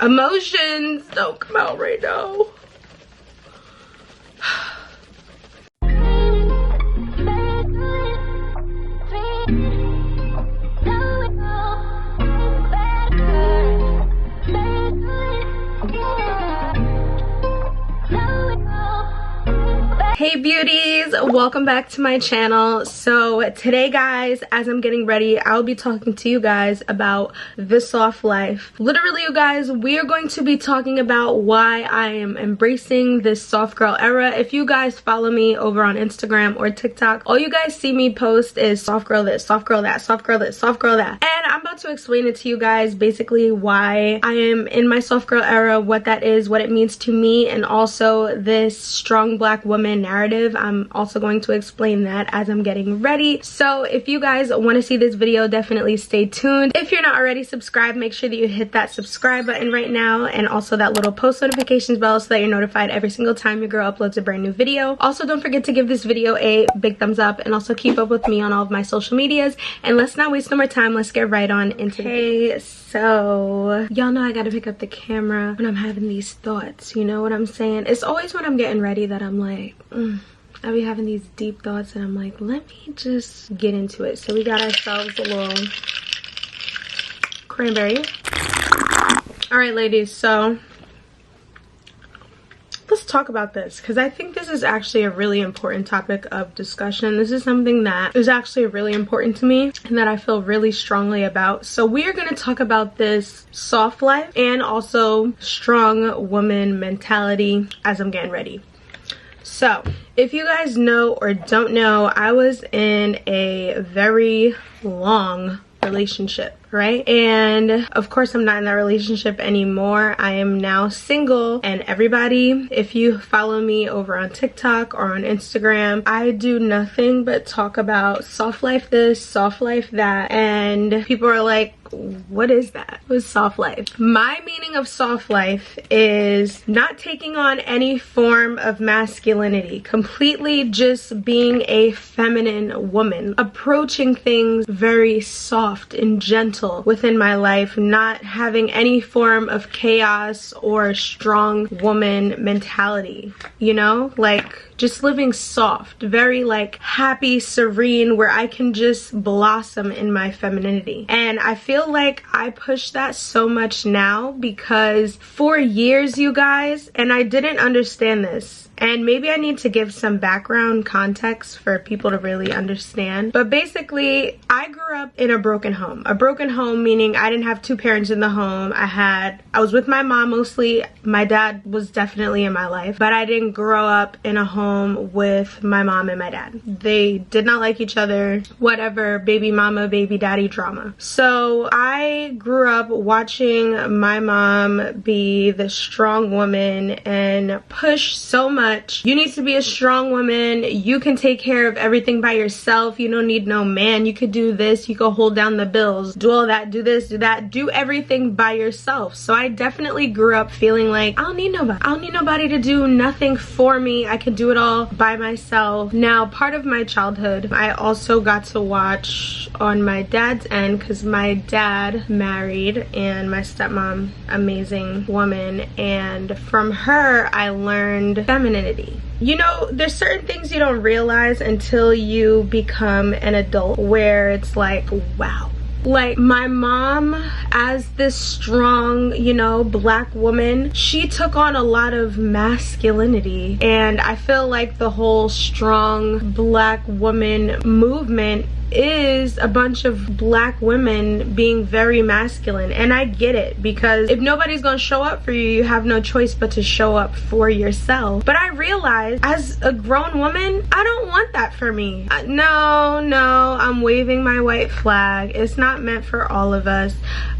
Emotions don't come out right now. Hey beauties, welcome back to my channel. So today guys, as I'm getting ready, I'll be talking to you guys about the soft life. Literally you guys, we are going to be talking about why I am embracing this soft girl era. If you guys follow me over on Instagram or TikTok, all you guys see me post is soft girl this, soft girl that, soft girl this, soft girl that. And I'm about to explain it to you guys, basically why I am in my soft girl era, what that is, what it means to me, and also this strong black woman narrative. I'm also going to explain that as I'm getting ready. So if you guys want to see this video, definitely stay tuned. If you're not already subscribed, make sure that you hit that subscribe button right now, and also that little post notifications bell so that you're notified every single time your girl uploads a brand new video. Also, don't forget to give this video a big thumbs up, and also keep up with me on all of my social medias. And let's not waste no more time, let's get right on into it. So y'all know I gotta pick up the camera when I'm having these thoughts, you know what I'm saying? It's always when I'm getting ready that I'm like, I be having these deep thoughts, and I'm like, let me just get into it. So we got ourselves a little cranberry. All right, ladies, so let's talk about this, because I think this is actually a really important topic of discussion. This is something that is actually really important to me and that I feel really strongly about. So we are going to talk about this soft life and also strong woman mentality as I'm getting ready. So if you guys know or don't know, I was in a very long relationship, right? And of course I'm not in that relationship anymore. I am now single, and everybody, if you follow me over on TikTok or on Instagram, I do nothing but talk about soft life this, soft life that, and people are like, what is that? What is soft life? My meaning of soft life is not taking on any form of masculinity, completely just being a feminine woman, approaching things very soft and gentle within my life, not having any form of chaos or strong woman mentality, you know, like just living soft, very like happy, serene, where I can just blossom in my femininity. And I feel like I push that so much now, because for years, you guys, and I didn't understand this, and maybe I need to give some background context for people to really understand. But basically, I grew up in a broken home. A broken home meaning I didn't have two parents in the home. I was with my mom mostly. My dad was definitely in my life, but I didn't grow up in a home with my mom and my dad. They did not like each other, whatever, baby mama, baby daddy drama. So I grew up watching my mom be the strong woman and push so much. You need to be a strong woman. You can take care of everything by yourself. You don't need no man. You could do this. You could hold down the bills, do all that, do this, do that, do everything by yourself. So I definitely grew up feeling like I don't need nobody. I don't need nobody to do nothing for me. I can do it all by myself. Now, part of my childhood, I also got to watch on my dad's end, because my dad married, and my stepmom, amazing woman, and from her I learned femininity. You know, there's certain things you don't realize until you become an adult, where it's like, wow. Like my mom, as this strong, you know, black woman, she took on a lot of masculinity, and I feel like the whole strong black woman movement is a bunch of black women being very masculine. And I get it, because if nobody's gonna show up for you, you have no choice but to show up for yourself. But I realized as a grown woman, I don't want that for me. No, I'm waving my white flag. It's not meant for all of us.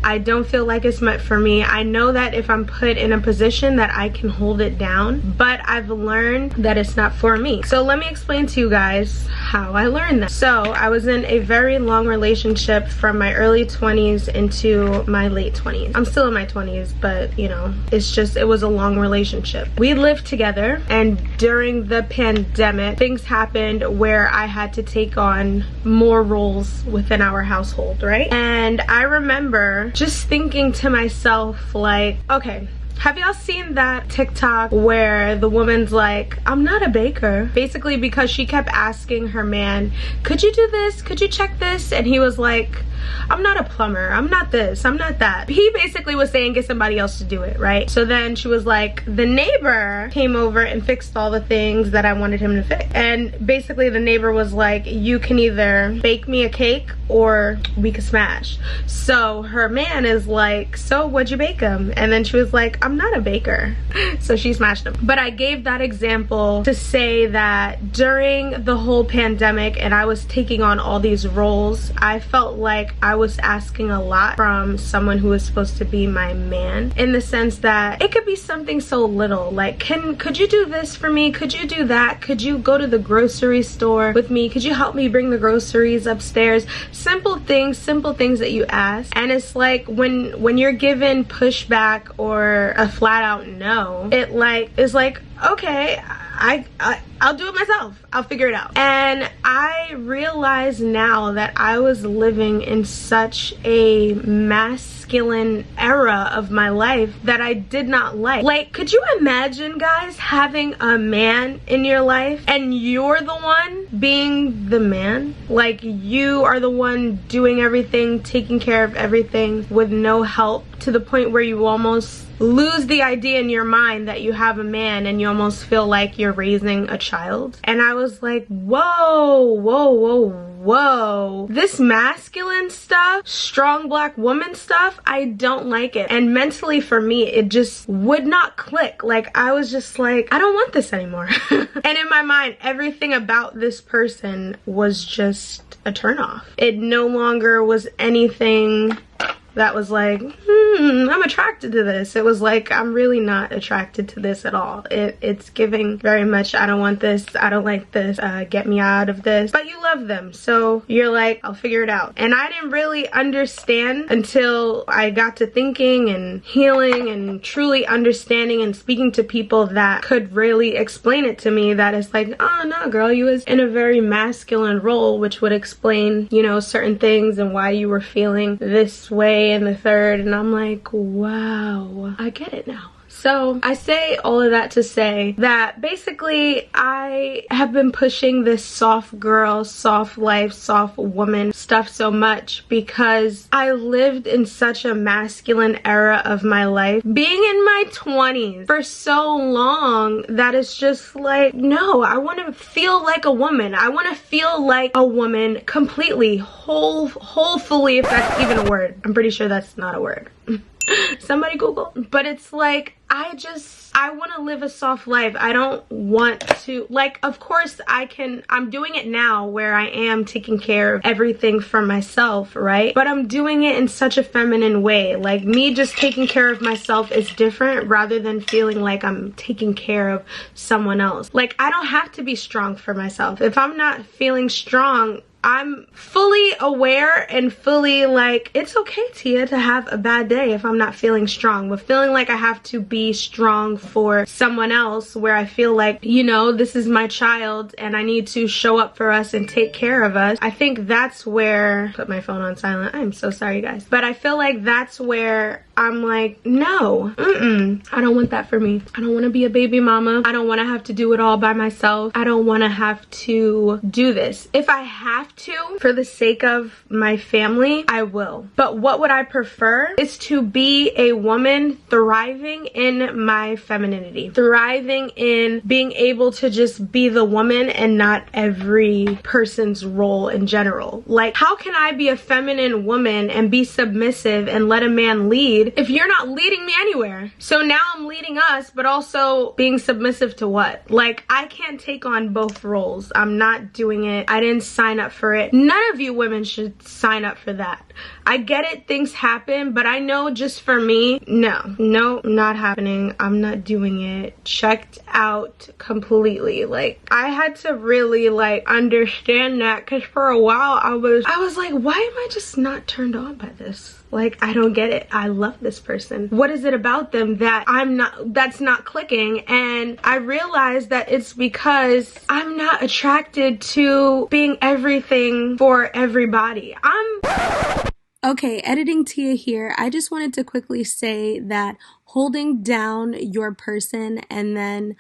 I don't feel like it's meant for me. I know that if I'm put in a position that I can hold it down, but I've learned that it's not for me. So let me explain to you guys how I learned that. So I was in in a very long relationship from my early 20s into my late 20s. I'm still in my 20s, but you know, it was a long relationship. We lived together, and during the pandemic, things happened where I had to take on more roles within our household, right? And I remember just thinking to myself, like, okay, have y'all seen that TikTok where the woman's like, I'm not a baker? Basically because she kept asking her man, could you do this? Could you check this? And he was like, I'm not a plumber, I'm not this, I'm not that. He basically was saying get somebody else to do it, right? So then she was like, the neighbor came over and fixed all the things that I wanted him to fix. And basically the neighbor was like, you can either bake me a cake or we could smash. So her man is like, so what'd you bake him? And then she was like, I'm not a baker. So she smashed him. But I gave that example to say that during the whole pandemic and I was taking on all these roles, I felt like I was asking a lot from someone who was supposed to be my man, in the sense that it could be something so little, like, could you do this for me? Could you do that? Could you go to the grocery store with me? Could you help me bring the groceries upstairs? Simple things that you ask. And it's like when you're given pushback or a flat out no, it like is like, okay, I'll do it myself. I'll figure it out. And I realize now that I was living in such a masculine era of my life that I did not like. Like, could you imagine, guys, having a man in your life and you're the one being the man? Like, you are the one doing everything, taking care of everything with no help, to the point where you almost lose the idea in your mind that you have a man and you almost feel like you're raising a child. And I was like, whoa, this masculine stuff, strong black woman stuff, I don't like it. And mentally for me, it just would not click. Like, I was just like, I don't want this anymore. And in my mind, everything about this person was just a turnoff. It no longer was anything that was like, I'm attracted to this. It was like, I'm really not attracted to this at all. It's giving very much, I don't want this, I don't like this, get me out of this. But you love them, so you're like, I'll figure it out. And I didn't really understand until I got to thinking and healing and truly understanding and speaking to people that could really explain it to me, that it's like, oh no girl, you was in a very masculine role, which would explain, you know, certain things and why you were feeling this way and the third. And I'm like, wow, I get it now. So I say all of that to say that basically I have been pushing this soft girl, soft life, soft woman stuff so much because I lived in such a masculine era of my life, being in my 20s for so long, that it's just like, no, I want to feel like a woman. I want to feel like a woman completely, wholefully, if that's even a word. I'm pretty sure that's not a word. Somebody Google. But it's like, I want to live a soft life. I don't want to, like, of course I'm doing it now where I am taking care of everything for myself, right? But I'm doing it in such a feminine way. Like, me just taking care of myself is different rather than feeling like I'm taking care of someone else. Like, I don't have to be strong for myself. If I'm not feeling strong, I'm fully aware and fully like, it's okay, Tia, to have a bad day if I'm not feeling strong. But feeling like I have to be strong for someone else, where I feel like, you know, this is my child and I need to show up for us and take care of us. I think that's where, put my phone on silent, I'm so sorry guys. But I feel like that's where I'm like, no, I don't want that for me. I don't want to be a baby mama. I don't want to have to do it all by myself. I don't want to have to do this. If I have to, for the sake of my family, I will. But what would I prefer is to be a woman thriving in my femininity, thriving in being able to just be the woman and not every person's role in general. Like, how can I be a feminine woman and be submissive and let a man lead if you're not leading me anywhere? So now I'm leading us, but also being submissive to what? Like, I can't take on both roles. I'm not doing it. I didn't sign up for it. None of you women should sign up for that. I get it, things happen, but I know just for me, no, not happening. I'm not doing it. Checked out completely. Like, I had to really like understand that, because for a while I was like, why am I just not turned on by this? Like, I don't get it. I love this person. What is it about them that that's not clicking? And I realized that it's because I'm not attracted to being everything for everybody. Okay, editing Tia here. I just wanted to quickly say that holding down your person and then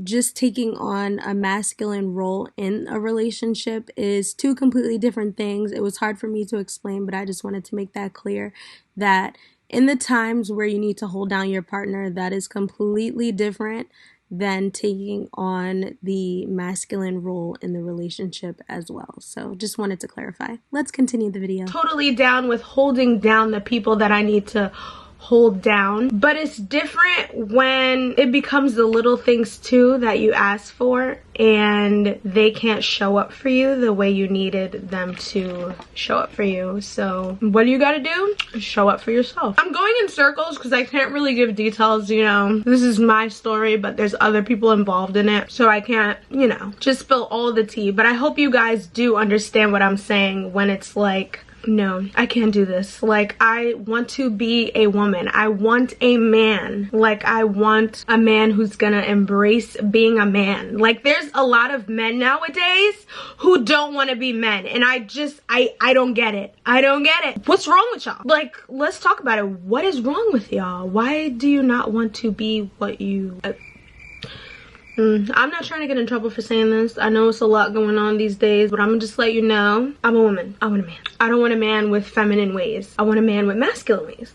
just taking on a masculine role in a relationship is two completely different things. It was hard for me to explain, but I just wanted to make that clear, that in the times where you need to hold down your partner, that is completely different than taking on the masculine role in the relationship as well. So just wanted to clarify. Let's continue the video. Totally down with holding down the people that I need to hold down, but it's different when it becomes the little things too that you ask for and they can't show up for you the way you needed them to show up for you. So what do you gotta do? Show up for yourself. I'm going in circles because I can't really give details, you know. This is my story, but there's other people involved in it, so I can't, you know, just spill all the tea. But I hope you guys do understand what I'm saying when it's like, no, I can't do this. Like, I want to be a woman. I want a man. Like, I want a man who's gonna embrace being a man. Like, there's a lot of men nowadays who don't want to be men. And I don't get it. I don't get it. What's wrong with y'all? Like, let's talk about it. What is wrong with y'all? Why do you not want to be what you... I'm not trying to get in trouble for saying this. I know it's a lot going on these days, but I'm gonna just let you know, I'm a woman. I want a man. I don't want a man with feminine ways. I want a man with masculine ways.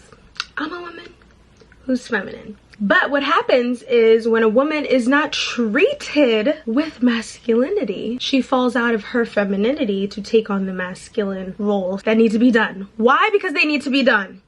I'm a woman who's feminine. But what happens is when a woman is not treated with masculinity, she falls out of her femininity to take on the masculine roles that need to be done. Why? Because they need to be done.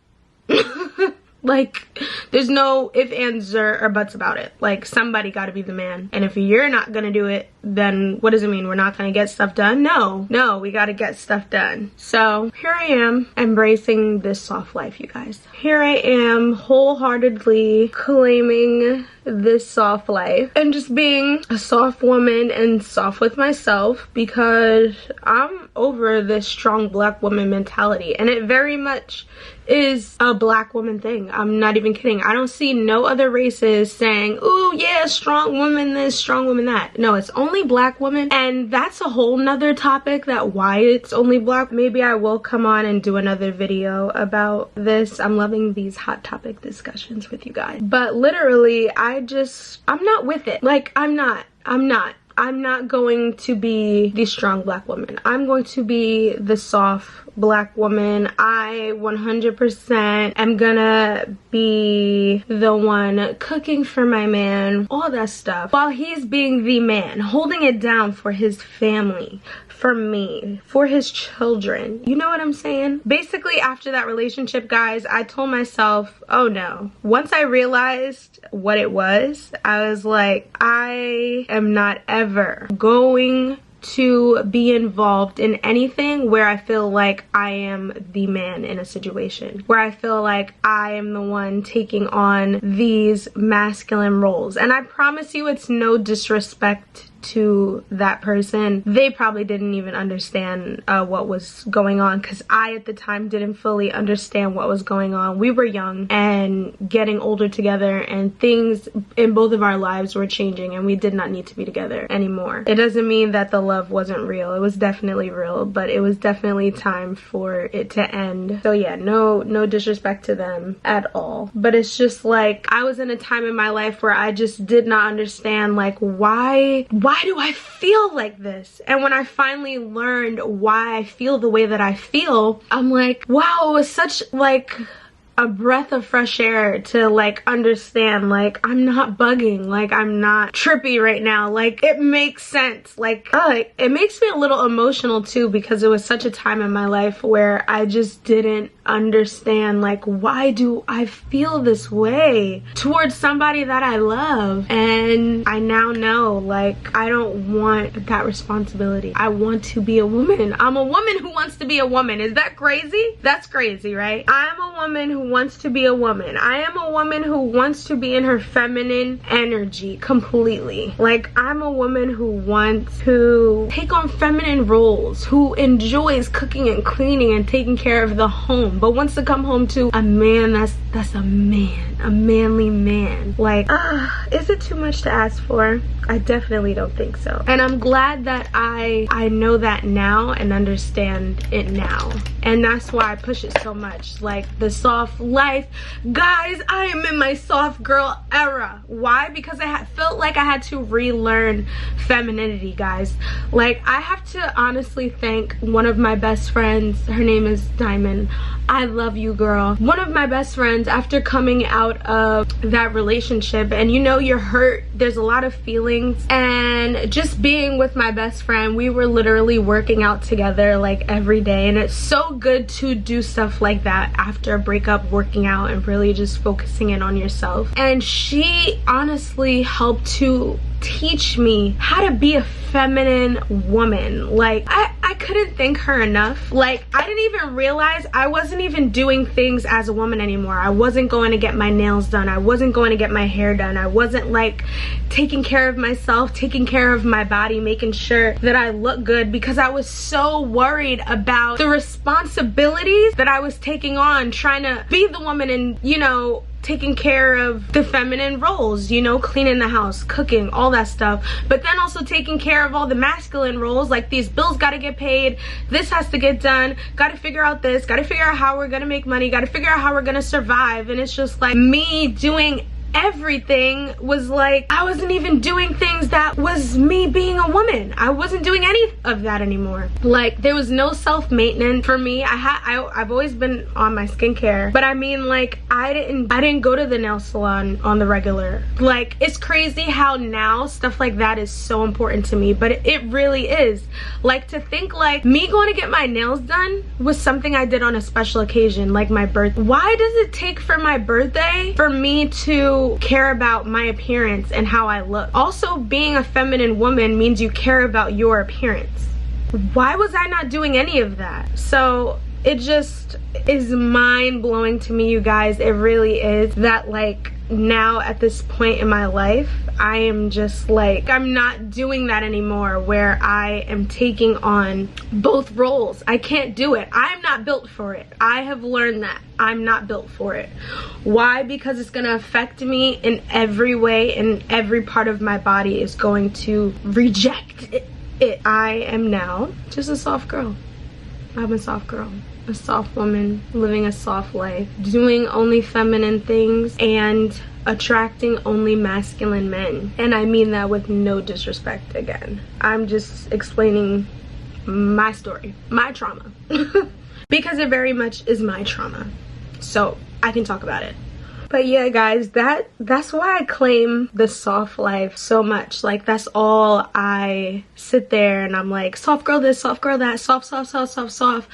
Like, there's no ifs, ands, or buts about it. Like, somebody gotta be the man. And if you're not gonna do it, then what does it mean? We're not gonna get stuff done? No, we gotta get stuff done. So here I am embracing this soft life, you guys. Here I am wholeheartedly claiming this soft life and just being a soft woman and soft with myself, because I'm over this strong black woman mentality, and it very much is a black woman thing. I'm not even kidding. I don't see no other races saying, ooh yeah, strong woman this, strong woman that. No, it's only black women, and that's a whole nother topic, that why it's only black. Maybe I will come on and do another video about this. I'm loving these hot topic discussions with you guys, but literally I'm not with it. Like, I'm not going to be the strong black woman. I'm going to be the soft black woman. I 100% am gonna be the one cooking for my man, all that stuff, while he's being the man, holding it down for his family, for me, for his children. You know what I'm saying? Basically, after that relationship, guys, I told myself, oh no. Once I realized what it was, I was like, I am not ever going to be involved in anything where I feel like I am the man in a situation, where I feel like I am the one taking on these masculine roles. And I promise you, it's no disrespect to that person. They probably didn't even understand what was going on, because I at the time didn't fully understand what was going on. We were young and getting older together, and things in both of our lives were changing, and we did not need to be together anymore. It doesn't mean that the love wasn't real. It was definitely real, but it was definitely time for it to end. So yeah, no disrespect to them at all, but it's just like, I was in a time in my life where I just did not understand, like, why do I feel like this? And when I finally learned why I feel the way that I feel, I'm like, wow, it was such like a breath of fresh air to like understand like I'm not bugging, like I'm not trippy right now. Like it makes sense. Like it makes me a little emotional too, because it was such a time in my life where I just didn't understand like, why do I feel this way towards somebody that I love? And I now know like I don't want that responsibility. I want to be a woman. I'm a woman who wants to be a woman. Is that crazy? That's crazy, right? I'm a woman who wants to be a woman. I am a woman who wants to be in her feminine energy completely. Like I'm a woman who wants to take on feminine roles, who enjoys cooking and cleaning and taking care of the home, but wants to come home to a man that's a man, a manly man. Like, is it too much to ask for? I definitely don't think so. And I'm glad that I know that now and understand it now. And that's why I push it so much. Like the soft life. Guys, I am in my soft girl era. Why? Because I felt like I had to relearn femininity, guys. Like I have to honestly thank one of my best friends. Her name is Diamond. I love you, girl. One of my best friends, after coming out of that relationship, and you know you're hurt, there's a lot of feelings, and just being with my best friend, we were literally working out together like every day, and it's so good to do stuff like that after a breakup, working out and really just focusing in on yourself. And she honestly helped to teach me how to be a feminine woman. Like I couldn't thank her enough. Like I didn't even realize I wasn't even doing things as a woman anymore. I wasn't going to get my nails done. I wasn't going to get my hair done. I wasn't like taking care of myself, taking care of my body, making sure that I look good, because I was so worried about the responsibilities that I was taking on, trying to be the woman and, you know, taking care of the feminine roles, you know, cleaning the house, cooking, all that stuff, but then also taking care of all the masculine roles, like these bills gotta get paid, this has to get done, gotta figure out this, gotta figure out how we're gonna make money, gotta figure out how we're gonna survive. And it's just like me doing everything was like I wasn't even doing things that was me being a woman. I wasn't doing any of that anymore. Like there was no self-maintenance for me. I've always been on my skincare, but I mean like I didn't go to the nail salon on the regular. Like it's crazy how now stuff like that is so important to me, but it really is. Like to think like me going to get my nails done was something I did on a special occasion, like my birthday. Why does it take for my birthday for me to care about my appearance and how I look? Also, being a feminine woman means you care about your appearance. Why was I not doing any of that? So it just is mind-blowing to me, you guys. It really is, that like now at this point in my life I am just like, I'm not doing that anymore, where I am taking on both roles. I can't do it. I'm not built for it. I have learned that I'm not built for it. Why? Because it's gonna affect me in every way, and every part of my body is going to reject it. I am now just a soft girl. I'm a soft girl, a soft woman, living a soft life, doing only feminine things and attracting only masculine men. And I mean that with no disrespect again. I'm just explaining my story, my trauma, because it very much is my trauma, so I can talk about it. But yeah, guys, that's why I claim the soft life so much. Like that's all I sit there and I'm like, soft girl this, soft girl that, soft, soft, soft, soft, soft.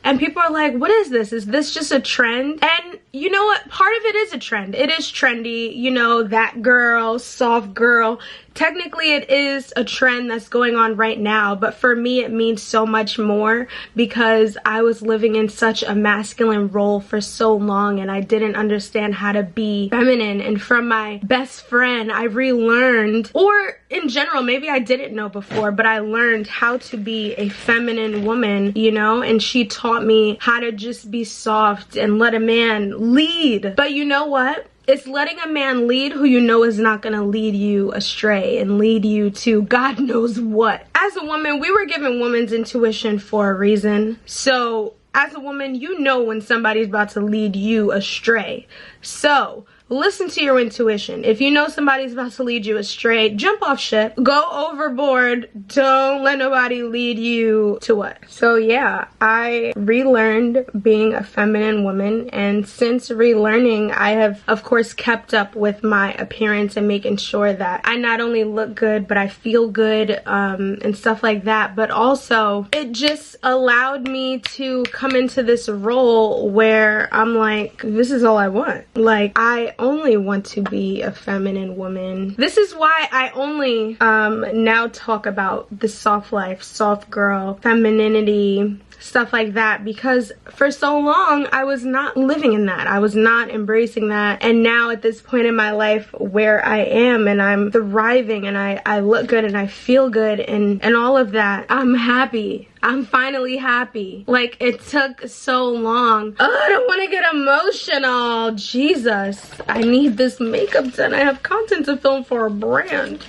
And people are like, what is this? Is this just a trend? And you know what? Part of it is a trend. It is trendy, you know, that girl, soft girl. Technically, it is a trend that's going on right now, but for me, it means so much more because I was living in such a masculine role for so long and I didn't understand how to be feminine. And from my best friend, I relearned, or in general, maybe I didn't know before, but I learned how to be a feminine woman, you know, and she taught me how to just be soft and let a man lead. But you know what? It's letting a man lead who you know is not going to lead you astray and lead you to God knows what. As a woman, we were given woman's intuition for a reason. So as a woman, you know when somebody's about to lead you astray. So listen to your intuition. If you know somebody's about to lead you astray, jump off ship, go overboard. Don't let nobody lead you to what? So yeah, I relearned being a feminine woman, and since relearning, I have of course kept up with my appearance and making sure that I not only look good but I feel good, and stuff like that. But also it just allowed me to come into this role where I'm like, this is all I want. Like, I only want to be a feminine woman. This is why I only now talk about the soft life, soft girl, femininity, stuff like that, because for so long I was not living in that. I was not embracing that. And now at this point in my life where I am and I'm thriving and I look good and I feel good and all of that, I'm happy. I'm finally happy. Like, it took so long. Oh, I don't want to get emotional. Jesus, I need this makeup done. I have content to film for a brand.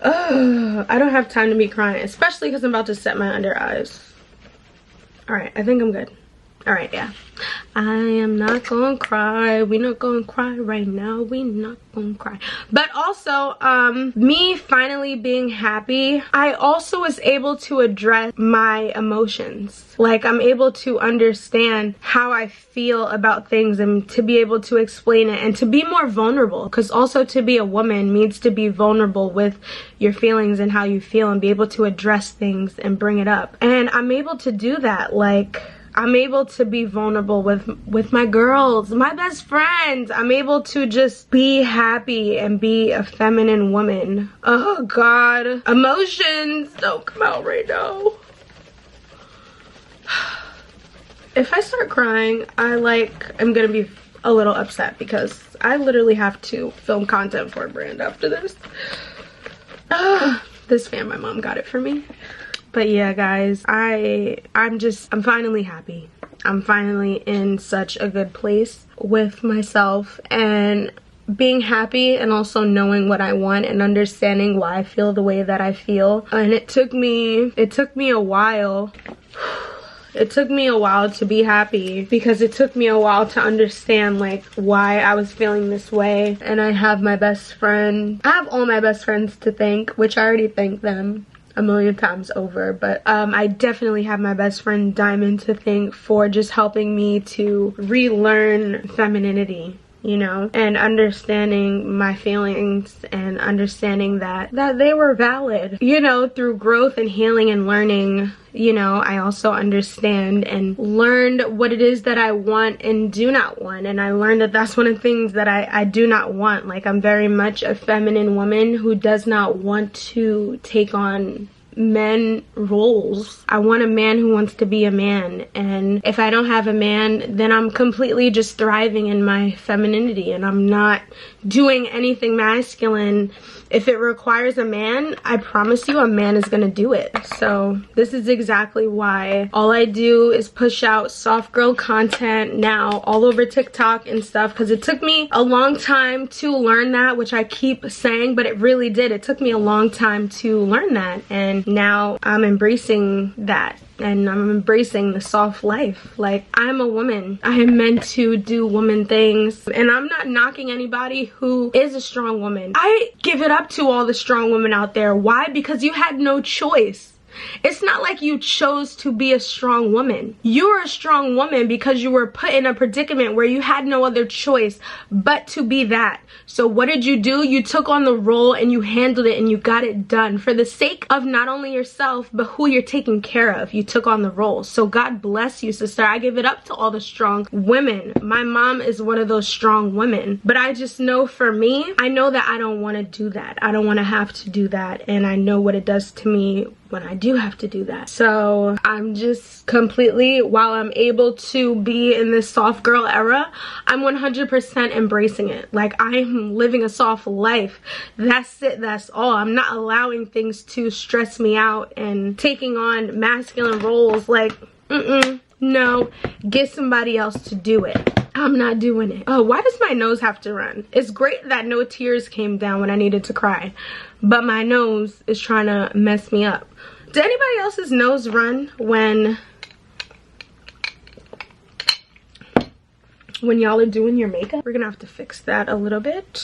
I don't have time to be crying, especially because I'm about to set my under eyes. Alright, I think I'm good. Alright, yeah. I am not gonna cry. We not gonna cry right now. We not gonna cry. But also, me finally being happy, I also was able to address my emotions. Like, I'm able to understand how I feel about things and to be able to explain it and to be more vulnerable. Because also to be a woman means to be vulnerable with your feelings and how you feel and be able to address things and bring it up. And I'm able to do that. Like, I'm able to be vulnerable with my girls, my best friends. I'm able to just be happy and be a feminine woman. Oh God, emotions don't come out right now. If I start crying, I'm gonna be a little upset because I literally have to film content for a brand after this. This fan, my mom got it for me. But yeah, guys, I'm finally happy. I'm finally in such a good place with myself and being happy, and also knowing what I want and understanding why I feel the way that I feel. And it took me a while. It took me a while to be happy because it took me a while to understand like why I was feeling this way. And I have my best friend. I have all my best friends to thank, which I already thank them a million times over, but I definitely have my best friend Diamond to thank for just helping me to relearn femininity, you know, and understanding my feelings and understanding that they were valid, you know, through growth and healing and learning. You know, I also understand and learned what it is that I want and do not want. And I learned that that's one of the things that I do not want. Like, I'm very much a feminine woman who does not want to take on men roles. I want a man who wants to be a man. And if I don't have a man, then I'm completely just thriving in my femininity and I'm not doing anything masculine. If it requires a man, I promise you a man is gonna do it. So this is exactly why all I do is push out soft girl content now all over TikTok and stuff, because it took me a long time to learn that, which I keep saying, but it really did. It took me a long time to learn that, and now I'm embracing that. And I'm embracing the soft life. Like, I'm a woman. I am meant to do woman things. And I'm not knocking anybody who is a strong woman. I give it up to all the strong women out there. Why? Because you had no choice. It's not like you chose to be a strong woman. You were a strong woman because you were put in a predicament where you had no other choice but to be that. So what did you do? You took on the role and you handled it and you got it done for the sake of not only yourself but who you're taking care of. You took on the role. So God bless you, sister. I give it up to all the strong women. My mom is one of those strong women. But I just know for me, I know that I don't want to do that. I don't want to have to do that. And I know what it does to me when I do have to do that. So I'm just completely, while I'm able to be in this soft girl era, I'm 100% embracing it. Like, I'm living a soft life. That's it. That's all. I'm not allowing things to stress me out and taking on masculine roles. Like, no, get somebody else to do it. I'm not doing it. Oh, why does my nose have to run? It's great that no tears came down when I needed to cry, but my nose is trying to mess me up. Did anybody else's nose run when when y'all are doing your makeup. We're gonna have to fix that a little bit.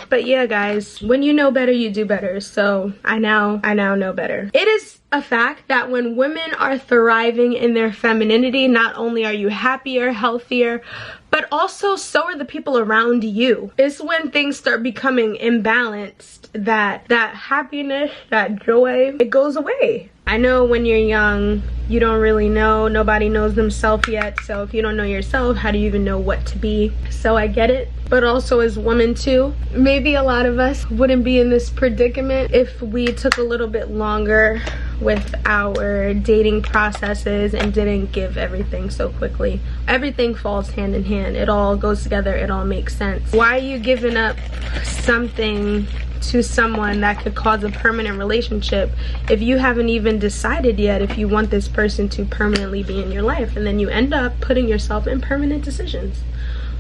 But yeah, guys, when you know better, you do better. So I now know better. It is a fact that when women are thriving in their femininity, not only are you happier, healthier, but also so are the people around you. It's when things start becoming imbalanced that happiness, that joy, it goes away. I know when you're young, you don't really know. Nobody knows themselves yet. So if you don't know yourself, how do you even know what to be? So I get it. But also as women too, maybe a lot of us wouldn't be in this predicament if we took a little bit longer with our dating processes and didn't give everything so quickly. Everything falls hand in hand. It all goes together. It all makes sense. Why are you giving up something to someone that could cause a permanent relationship if you haven't even decided yet if you want this person to permanently be in your life? And then you end up putting yourself in permanent decisions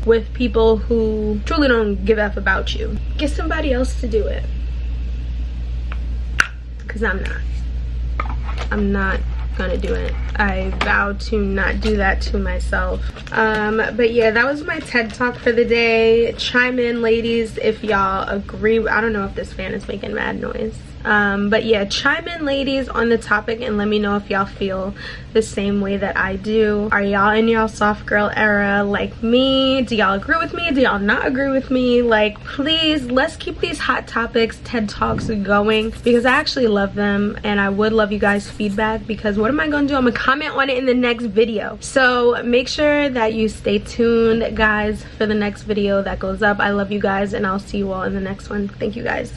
with people who truly don't give a f about you. Get somebody else to do it, because I'm not gonna do it. I vow to not do that to myself. But yeah, that was my TED Talk for the day. Chime in, ladies, if y'all agree. I don't know if this fan is making mad noise. But yeah, chime in, ladies, on the topic and let me know if y'all feel the same way that I do. Are y'all in y'all soft girl era like me? Do y'all agree with me? Do y'all not agree with me? Like, please, let's keep these hot topics, TED Talks going, because I actually love them and I would love you guys' feedback, because what am I gonna do? I'm gonna comment on it in the next video. So make sure that you stay tuned, guys, for the next video that goes up. I love you guys and I'll see you all in the next one. Thank you, guys.